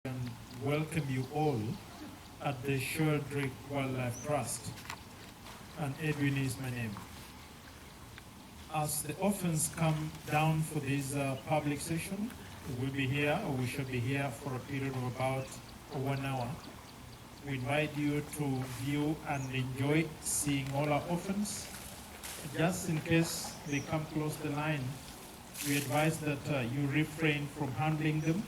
and welcome you all at the Sheldrick Wildlife Trust. And Edwin is my name. As the orphans come down for this public session, we will be here, or we should be here for a period of about 1 hour. We invite you to view and enjoy seeing all our orphans. Just in case they come close the line, we advise that you refrain from handling them,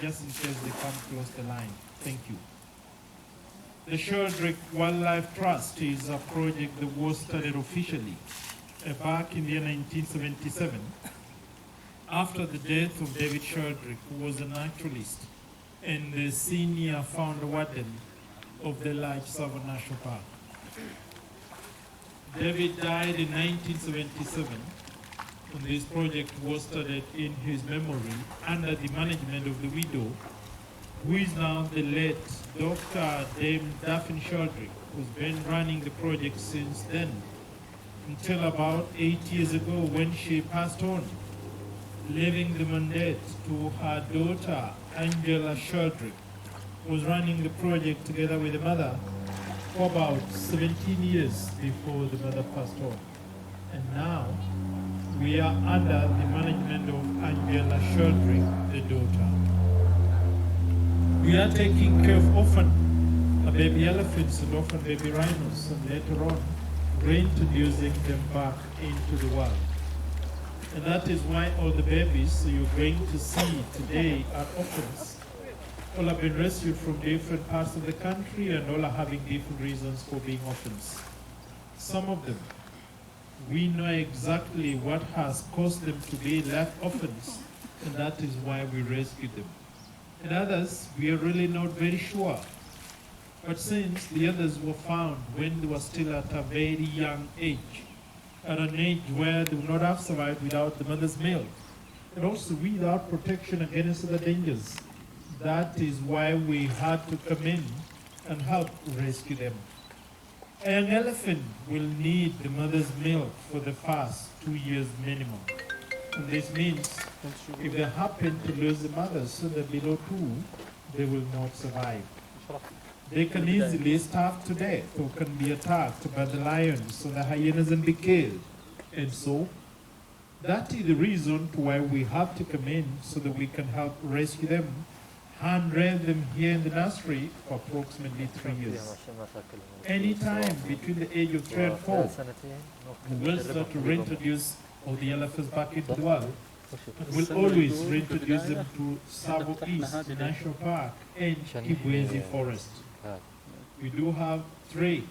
just in case they come close the line. Thank you. The Sheldrick Wildlife Trust is a project that was started officially back in the year 1977, after the death of David Sheldrick, who was a naturalist and the senior founder warden of the large Tsavo National Park. David died in 1977, and this project was started in his memory under the management of the widow, who is now the late Dr. Dame Daphne Sheldrick, who's been running the project since then, until about 8 years ago when she passed on, leaving the mandate to her daughter, Angela Sheldrick, who was running the project together with the mother for about 17 years before the mother passed on. And now, we are under the management of Angela Sheldrick, the daughter. We are taking care of orphan baby elephants and orphan baby rhinos, and later on, reintroducing them back into the wild. And that is why all the babies you're going to see today are orphans. All have been rescued from different parts of the country, and all are having different reasons for being orphans. Some of them, we know exactly what has caused them to be left orphans, and that is why we rescued them. And others, we are really not very sure. But since the others were found when they were still at a very young age, at an age where they would not have survived without the mother's milk, and also without protection against other dangers, that is why we had to come in and help rescue them. A young elephant will need the mother's milk for the first 2 years minimum. And this means if they happen to lose the mother sooner below 2, they will not survive. They can easily starve to death or can be attacked by the lions or the hyenas and be killed. And so, that is the reason to why we have to come in so that we can help rescue them, hand rear them here in the nursery for approximately 3 years. Anytime between the age of 3 and 4, we will start to reintroduce all the elephants back into the wild. We'll always reintroduce them to Tsavo East National Park and Kibwezi Forest. We do have 3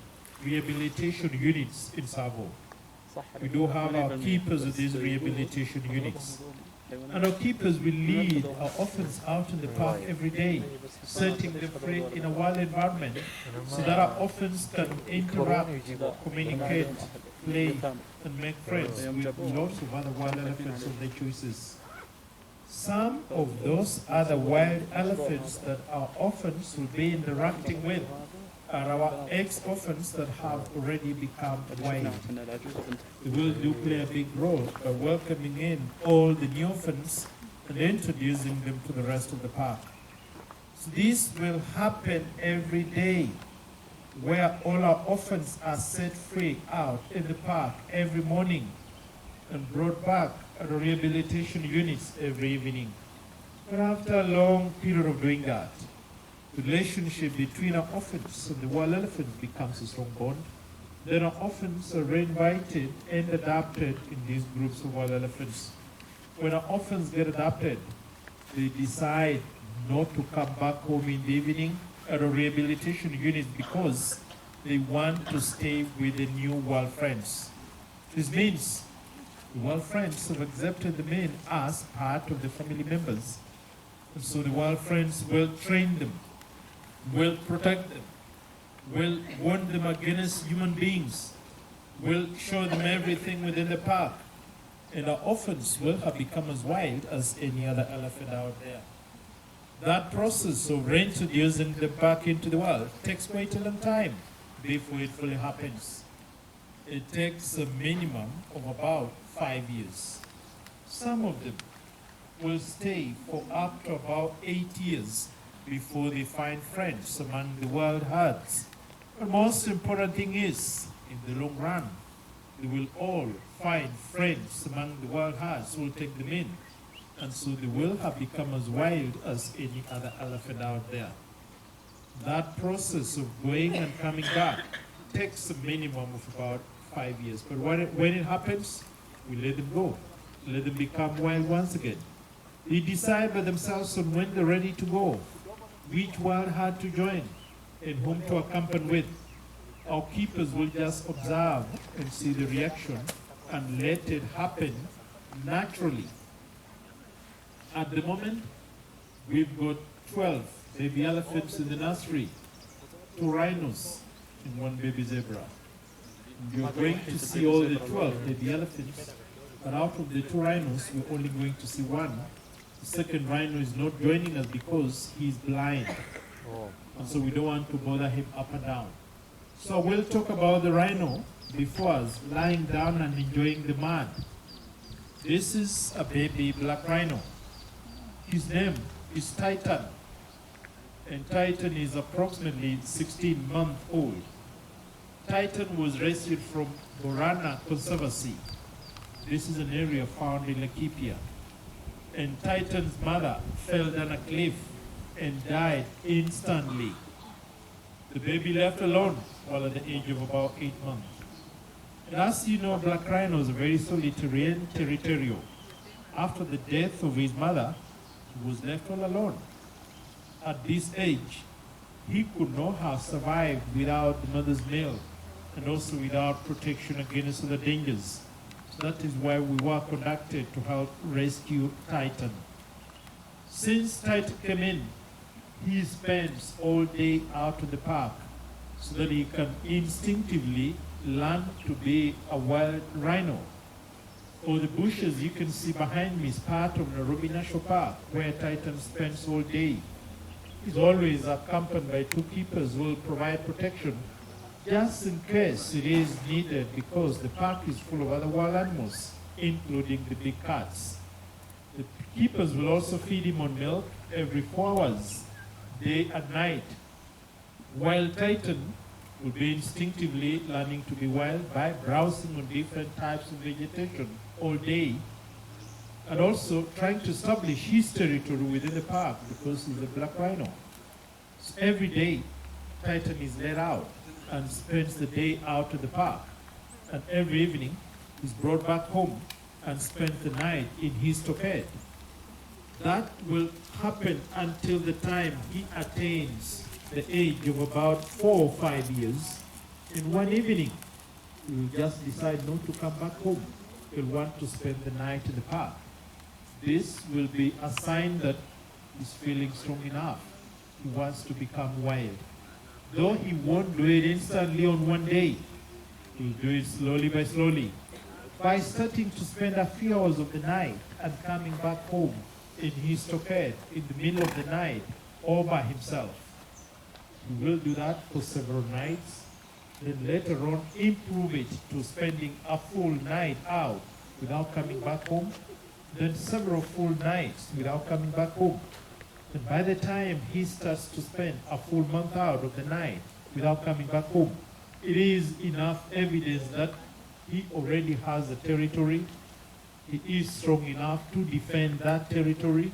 rehabilitation units in Tsavo. We do have our keepers of these rehabilitation units. And our keepers will lead our orphans out in the park every day, setting them free in a wild environment so that our orphans can interact, communicate, play, and make friends with lots of other wild elephants of their choices. Some of those other wild elephants that our orphans will be interacting with are our ex-orphans that have already become wild. They will do play a big role by welcoming in all the new orphans and introducing them to the rest of the park. So this will happen every day, where all our orphans are set free out in the park every morning and brought back at our rehabilitation units every evening. But after a long period of doing that, the relationship between our orphans and the wild elephants becomes a strong bond. Then our orphans are reinvited and adopted in these groups of wild elephants. When our orphans get adopted, they decide not to come back home in the evening at a rehabilitation unit because they want to stay with the new wild friends. This means the wild friends have accepted the men as part of the family members. And so the wild friends will train them, will protect them, will warn them against human beings, will show them everything within the park. And our orphans will have become as wild as any other elephant out there. That process of reintroducing them back into the wild takes quite a long time before it fully happens. It takes a minimum of about 5 years. Some of them will stay for up to about 8 years before they find friends among the wild herds. But most important thing is, in the long run, they will all find friends among the wild herds who will take them in. And so they will have become as wild as any other elephant out there. That process of going and coming back takes a minimum of about 5 years. But when it happens, we let them go. Let them become wild once again. They decide by themselves on when they're ready to go, which wild herd to join, and whom to accompany with. Our keepers will just observe and see the reaction and let it happen naturally. At the moment, we've got 12 baby elephants in the nursery, 2 rhinos, and 1 baby zebra. You're going to see all the 12 baby elephants, but out of the 2 rhinos, we're only going to see 1. The second rhino is not joining us because he's blind. And so we don't want to bother him up and down. So we'll talk about the rhino before us, lying down and enjoying the mud. This is a baby black rhino. His name is Titan. And Titan is approximately 16 months old. Titan was rescued from Borana Conservancy. This is an area found in Laikipia. And Titan's mother fell down a cliff and died instantly. The baby left alone while at the age of about 8 months. And as you know, black rhinos are very solitary and territorial. After the death of his mother, he was left all alone. At this age, he could not have survived without the mother's milk and also without protection against other dangers. So that is why we were conducted to help rescue Titan. Since Titan came in, he spends all day out in the park so that he can instinctively learn to be a wild rhino. All the bushes you can see behind me is part of Nairobi National Park, where Titan spends all day. He's always accompanied by 2 keepers who will provide protection just in case it is needed, because the park is full of other wild animals, including the big cats. The keepers will also feed him on milk every 4 hours, day and night, while Titan will be instinctively learning to be wild by browsing on different types of vegetation all day, and also trying to establish his territory within the park because he's a black rhino. So every day, Titan is let out and spends the day out in the park. And every evening, he's brought back home and spends the night in his stockade. That will happen until the time he attains the age of about 4 or 5 years. In one evening, he will just decide not to come back home. He'll want to spend the night in the park. This will be a sign that he's feeling strong enough. He wants to become wild. Though he won't do it instantly on one day, he'll do it slowly by slowly, by starting to spend a few hours of the night and coming back home in his stockade in the middle of the night all by himself. He will do that for several nights, then later on improve it to spending a full night out without coming back home, then several full nights without coming back home. And by the time he starts to spend a full month out of the night without coming back home, it is enough evidence that he already has a territory. He is strong enough to defend that territory.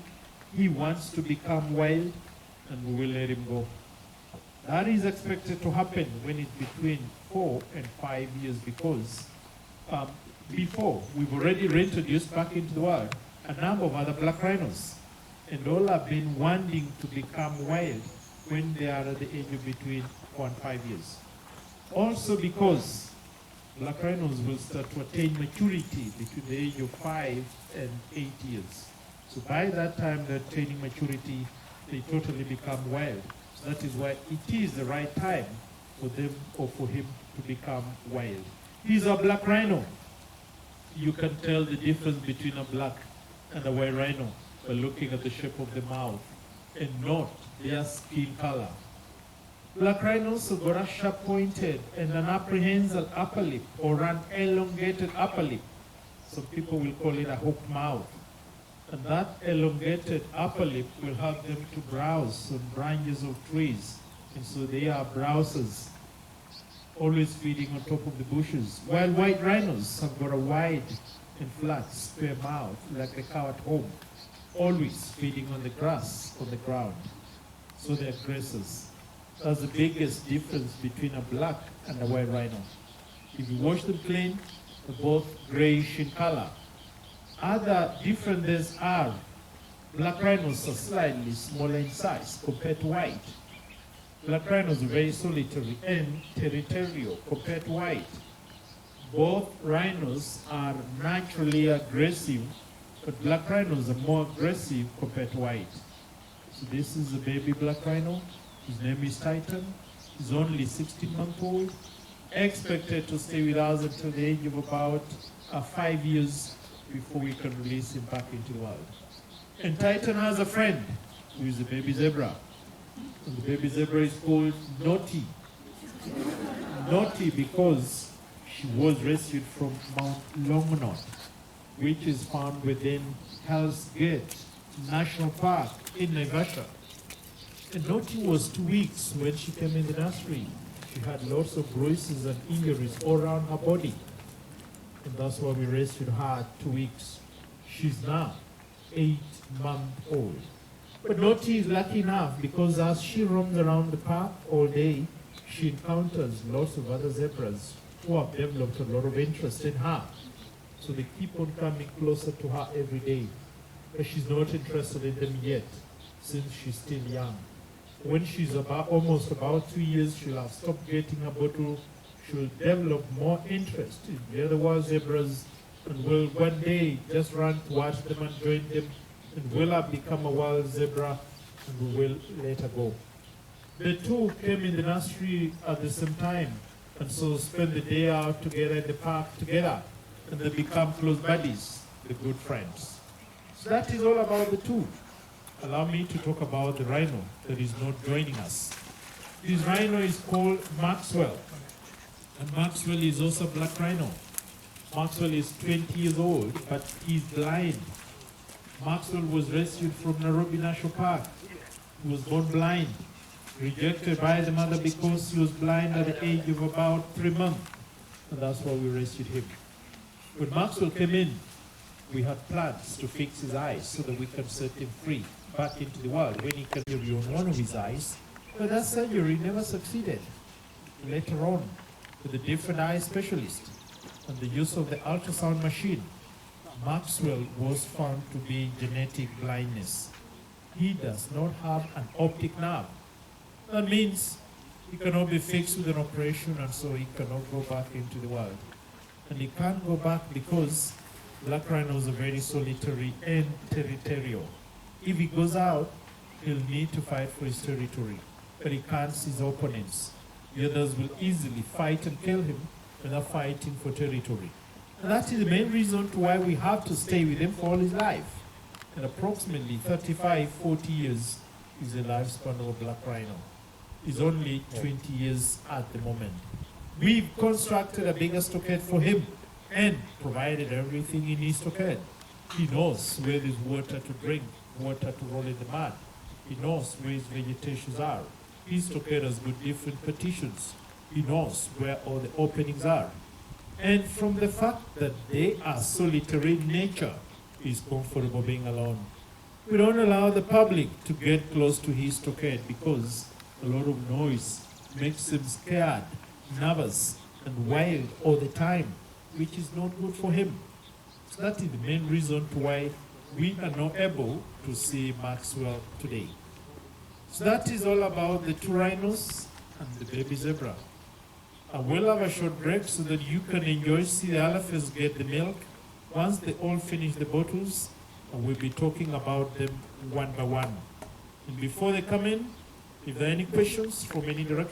He wants to become wild, and we will let him go. That is expected to happen when it's between 4 and 5 years, because before, we've already reintroduced back into the world a number of other black rhinos, and all have been wanting to become wild when they are at the age of between 4 and 5 years. Also because black rhinos will start to attain maturity between the age of 5 and 8 years. So by that time they're attaining maturity, they totally become wild. So that is why it is the right time for them or for him to become wild. He's a black rhino. You can tell the difference between a black and a white rhino by looking at the shape of the mouth and not their skin color. Black rhinos have got a sharp-pointed and an apprehensile upper lip or an elongated upper lip. Some people will call it a hooked mouth. And that elongated upper lip will help them to browse on branches of trees. And so they are browsers, always feeding on top of the bushes. While white rhinos have got a wide and flat square mouth like a cow at home, always feeding on the grass on the ground. So they're grazers. That's the biggest difference between a black and a white rhino. If you wash them clean, they're both grayish in color. Other differences are black rhinos are slightly smaller in size compared to white. Black rhinos are very solitary and territorial compared to white. Both rhinos are naturally aggressive, but black rhinos are more aggressive compared to white. So this is a baby black rhino. His name is Titan. He's only 16 months old. Expected to stay with us until the age of about 5 years before we can release him back into the wild. And Titan has a friend who is a baby zebra. And the baby zebra is called Naughty. Naughty because she was rescued from Mount Longonot, which is found within Hell's Gate National Park in Naivasha. And Naughty was 2 weeks when she came in the nursery. She had lots of bruises and injuries all around her body. And that's why we rescued her at 2 weeks. She's now 8 months old. But Naughty is lucky enough because as she roams around the park all day, she encounters lots of other zebras who have developed a lot of interest in her. So they keep on coming closer to her every day. But she's not interested in them yet, since she's still young. When she's almost about 2 years, she'll have stopped getting a bottle. She'll develop more interest in the other wild zebras and will one day just run towards them and join them and will have become a wild zebra and we will let her go. The two came in the nursery at the same time and so spend the day out together in the park together and they become close buddies, the good friends. So that is all about the two. Allow me to talk about the rhino that is not joining us. This rhino is called Maxwell. And Maxwell is also a black rhino. Maxwell is 20 years old, but he's blind. Maxwell was rescued from Nairobi National Park. He was born blind, rejected by the mother because he was blind at the age of about 3 months. And that's why we rescued him. When Maxwell came in, we had plans to fix his eyes so that we can set him free back into the world when he can surgery on one of his eyes. But that surgery never succeeded. Later on, with a different eye specialist and the use of the ultrasound machine, Maxwell was found to be genetic blindness. He does not have an optic nerve. That means he cannot be fixed with an operation and so he cannot go back into the world. And he can't go back because black rhinos are very solitary and territorial. If he goes out, he'll need to fight for his territory, but he can't see his opponents. The others will easily fight and kill him without fighting for territory. And that is the main reason to why we have to stay with him for all his life. And approximately 35, 40 years is the lifespan of a black rhino. He's only 20 years at the moment. We've constructed a bigger stockade for him and provided everything he needs to get. He knows where there's water to drink, water to roll in the mud. He knows where his vegetations are. His stockade has got different partitions. He knows where all the openings are. And from the fact that they are solitary in nature, he's comfortable being alone. We don't allow the public to get close to his stockade because a lot of noise makes him scared, nervous, and wild all the time, which is not good for him. So that is the main reason why we are not able to see Maxwell today. So that is all about the two rhinos and the baby zebra. I will have a short break so that you can enjoy, see the elephants get the milk. Once they all finish the bottles, I will be talking about them one by one. And before they come in, if there are any questions from any direction,